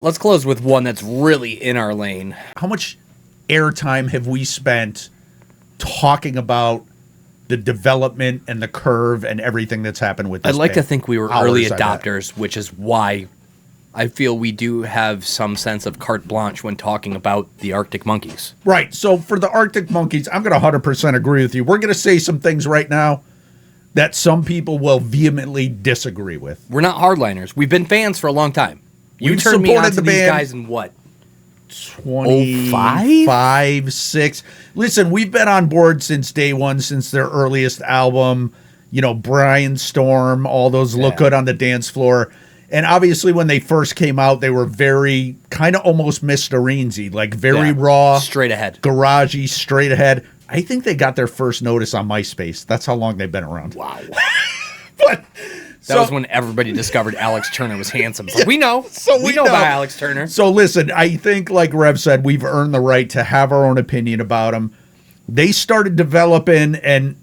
Let's close with one that's really in our lane. How much airtime have we spent talking about the development and the curve and everything that's happened with this I'd like band? to think we were early adopters, which is why I feel we do have some sense of carte blanche when talking about the Arctic Monkeys. Right. So for the Arctic Monkeys, I'm going to 100% agree with you. We're going to say some things right now that some people will vehemently disagree with. We're not hardliners. We've been fans for a long time. You We've turned me on supported to the these band. guys in what? 25, 6. Listen, we've been on board since day one, since their earliest album, you know, Brian Storm, all those look good on the dance floor. And obviously when they first came out, they were very kind of almost Mr. Reensy, like very raw. Straight ahead. Garagey, straight ahead. I think they got their first notice on MySpace. That's how long they've been around. Wow. But that was when everybody discovered Alex Turner was handsome. So we know. So we know about Alex Turner. So listen, I think like Rev said, we've earned the right to have our own opinion about them. They started developing and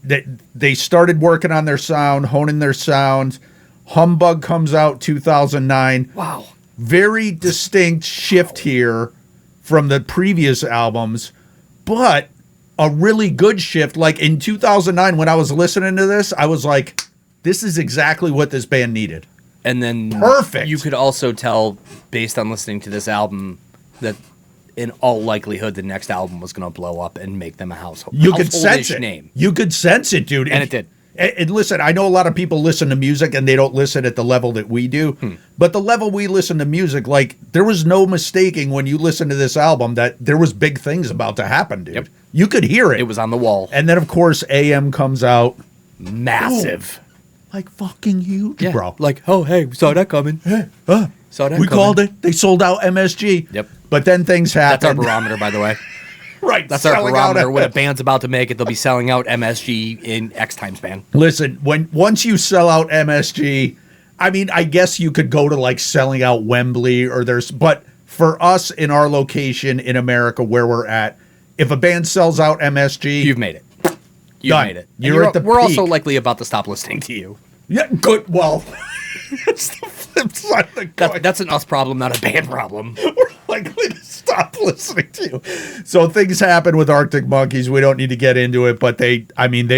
they started working on their sound, honing their sound. Humbug comes out 2009. Wow. Very distinct shift here from the previous albums, but a really good shift. Like in 2009, when I was listening to this, I was like, this is exactly what this band needed. And then Perfect. You could also tell, based on listening to this album, that in all likelihood, the next album was going to blow up and make them a household. You could sense it. Name. You could sense it, dude. And it did. And listen, I know a lot of people listen to music and they don't listen at the level that we do. But the level we listen to music, like, there was no mistaking when you listen to this album that there was big things about to happen, dude. Yep. You could hear it. It was on the wall. And then, of course, AM comes out. Massive. Like, fucking huge, bro. Like, oh, hey, we saw that coming. Saw that We coming. called it. They sold out MSG. Yep. But then things That's our happened. barometer, by the way. Right. That's our selling out barometer. When a band's about to make it, they'll be selling out MSG in X time span. Listen, once you sell out MSG, I mean, I guess you could go to like selling out Wembley but for us in our location in America where we're at, if a band sells out MSG, You've made it. You've Done. made it. And You're at the We're peak. also likely about to stop listening to you. yeah, good. Well, that's the flip side of the coin. That's an us problem, not a band problem. We're likely to stop listening to you. So things happen with Arctic Monkeys. We don't need to get into it, but they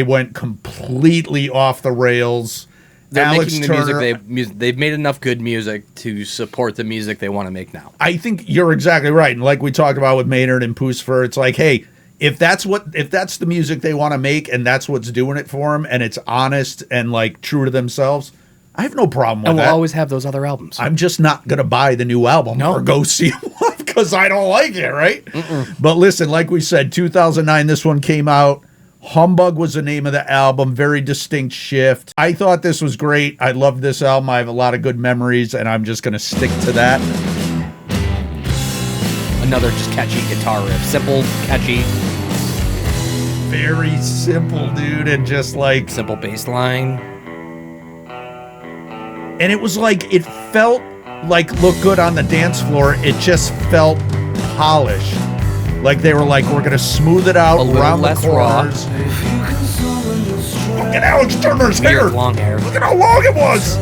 went completely off the rails. They're Alex making the Turner, they've made enough good music to support the music they want to make now. I think you're exactly right. And like we talked about with Maynard and Pusfer, it's like, hey, if that's the music they want to make and that's what's doing it for them and it's honest and like true to themselves, I have no problem with And that. we'll always have those other albums. I'm just not going to buy the new album or go see it because I don't like it, right? But listen, like we said, 2009, this one came out. Humbug was the name of the album. Very distinct shift. I thought this was great. I loved this album. I have a lot of good memories, and I'm just going to stick to that. Another just catchy guitar riff. Simple, catchy. Very simple, dude, and just like... Simple bass line. And it was like, it felt like look good on the dance floor. It just felt polished. Like they were like, we're going to smooth it out around the corners. Look at Alex Turner's hair. Weird long hair. Look at how long it was.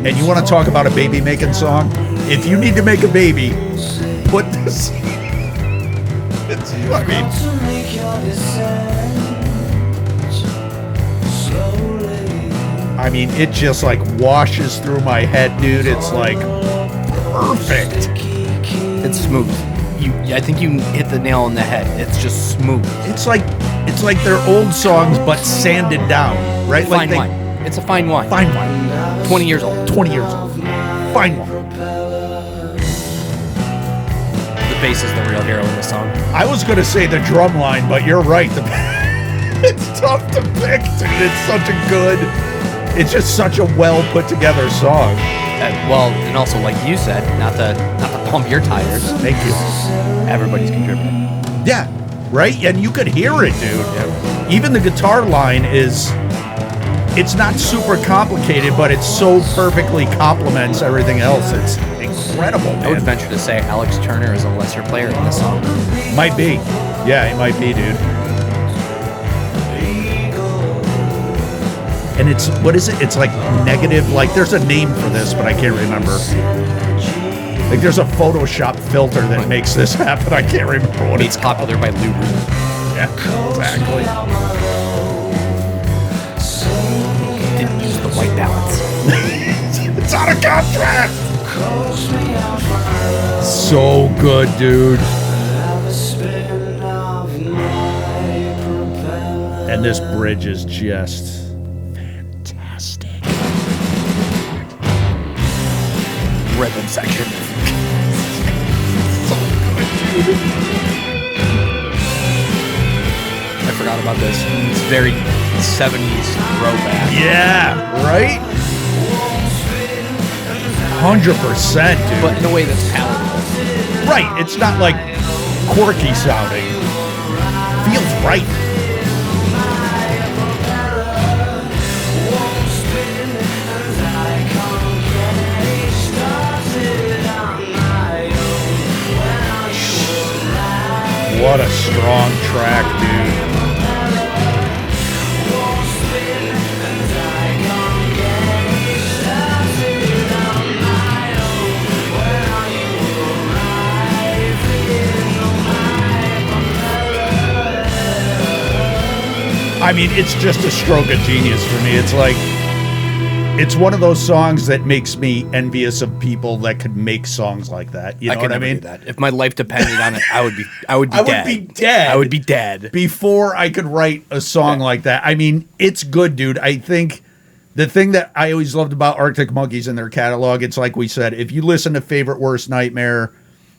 And you want to talk about a baby making song? If you need to make a baby, put this. I mean, it just like washes through my head, dude. It's like perfect. It's smooth. I think you hit the nail on the head. It's just smooth. It's like their old songs, but sanded down, right? Fine wine. It's a fine wine. Fine wine. 20 years old. 20 years old. Fine wine. The bass is the real hero in the song. I was going to say the drum line, but you're right. It's tough to pick, dude. It's just such a well put together song. And also, like you said, not to pump your tires. Thank you. Everybody's contributing. Yeah, right? And you could hear it, dude. Yeah. Even the guitar line it's not super complicated, but it so perfectly complements everything else. It's incredible, man. I would venture to say Alex Turner is a lesser player in this song. Might be. Yeah, it might be, dude. And it's, what is it? It's like negative, like there's a name for this, but I can't remember. Like there's a Photoshop filter that makes this happen. I can't remember what It's popular by Lou Reed. Yeah, exactly. Didn't use the white balance. It's out of contrast. So good, dude. And this bridge is just fantastic. Rhythm section. So good, dude. I forgot about this. It's very 70s throwback. Yeah, right? 100%, dude. But in a way that's palatable. Right, it's not like quirky sounding. Feels right. What a strong track, dude. I mean, it's just a stroke of genius for me. It's like, it's one of those songs that makes me envious of people that could make songs like that. You know what I mean? Do that. If my life depended on it, I would be dead. I would be dead before I could write a song like that. I mean, it's good, dude. I think the thing that I always loved about Arctic Monkeys and their catalog, it's like we said, if you listen to Favorite Worst Nightmare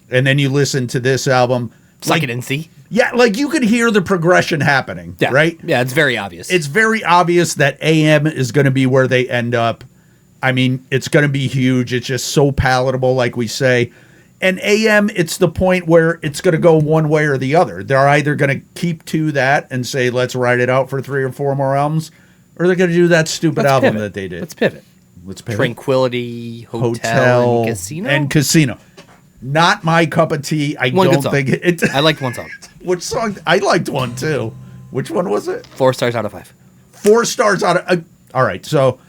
and then you listen to this album, Suck It and See. Yeah, like you could hear the progression happening, right? Yeah, it's very obvious. It's very obvious that AM is going to be where they end up. I mean, it's going to be huge. It's just so palatable, like we say. And AM, it's the point where it's going to go one way or the other. They're either going to keep to that and say, let's ride it out for 3 or 4 more albums, or they're going to do that stupid album that they did. Let's pivot. Tranquility, Hotel, and Casino. Not my cup of tea. I don't think it. I liked one song. Which song? I liked one too. Which one was it? 4 stars out of 5. 4 stars out of. All right, so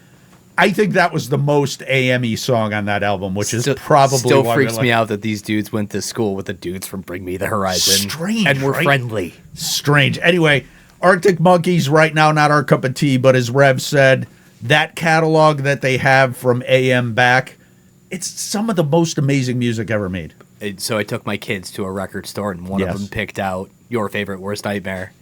I think that was the most AME song on that album, which is probably still freaks me out that these dudes went to school with the dudes from Bring Me the Horizon. Strange, and we're friendly. Strange. Anyway, Arctic Monkeys right now not our cup of tea, but as Rev said, that catalog that they have from AM back. It's some of the most amazing music ever made. So I took my kids to a record store, and one of them picked out Your Favorite Worst Nightmare.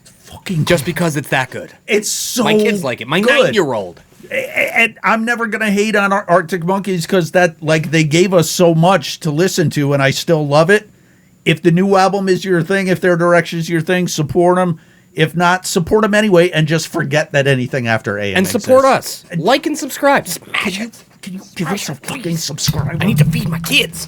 Fucking just because it's that good. It's so my kids like it. My 9-year-old. And I'm never gonna hate on Arctic Monkeys because that, like, they gave us so much to listen to, and I still love it. If the new album is your thing, if their direction is your thing, support them. If not, support them anyway, and just forget that anything after AM and support us. Like and subscribe. Smash it. Can you give us a fucking subscribe? I need to feed my kids.